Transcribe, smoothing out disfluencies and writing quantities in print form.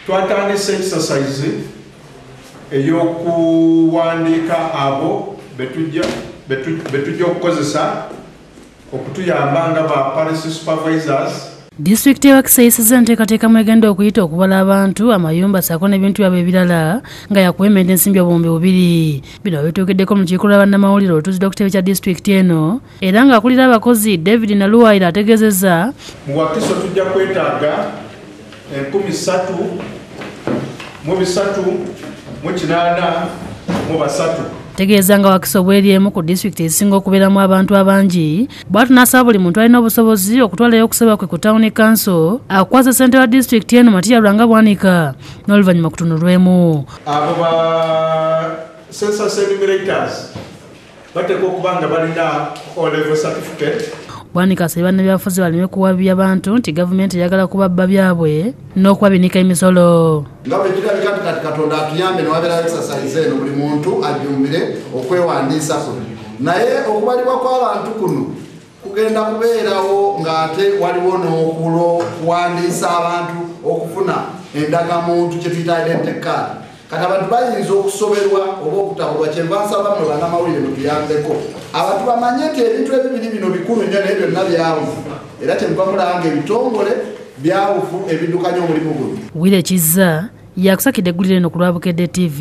twatandise exercise eyokuwandiika abo betujja okukozesa okutuyamba nga ba parish supervisors. Disitulikiti ya Wakiso eyisizza enteekateeka mwegenda okuyita okubala abantu amayumba ssaako n'ebintu byabwe ebirala nga yakuwementa ensimbi obumbi bubiri. Bino bituukiddeko mu kiiko lwa bannamawulire olutuuzidde ku kitebe kya disitulikiti eno era ng'akulira abakozi David Naluwaayira ategeezezza mu Wakiso tujja kwetaaga 3,383. Tegeeza nga Wakiso bw'eri emu ku disitulikiti ezisinga okubeeramu abantu abangi, bw'atu n'asaba buli muntu alina obusobozi okutwalayo okusaba kwe ku Town Council akukwasa ssente wa disitulikiti eno Matiya Lwanga Bwanika n'oluvannyuma kutunulwemu. Abo ba census enumerators bateekwa okuba nga balina O-level certificate. Bwanika asabye bannabyabufuzi baleme kuwabya abantu nti gavumenti eyagala kubabba byabwe n'okubabinika emisolo. Nga bwe kirabika kati Katonda atuyambe ne wabeera exercise eno buli muntu ajjumbire okwewandiisa kuno. Naye okubalibwa kw'abantu kuno kugenda kubeerawo ng'ate waliwo n'okuwandiisa abantu okufuna endagamuntu kye tuyita identity card. Kati abantu bayinza okusoberwa oba okutabulwa kyenva nsaba mmwe bannamawulire mutuyambeko. Abantu bamanye nti ebintu ebibiri bino bikulu nnyo naye byonna byawufu. Era kyenva mulanga ebitongole byawufu ebiddukanya omulimu guno. Wile Kizza yakusakidde eggulire eno ku Lwabukedde TV.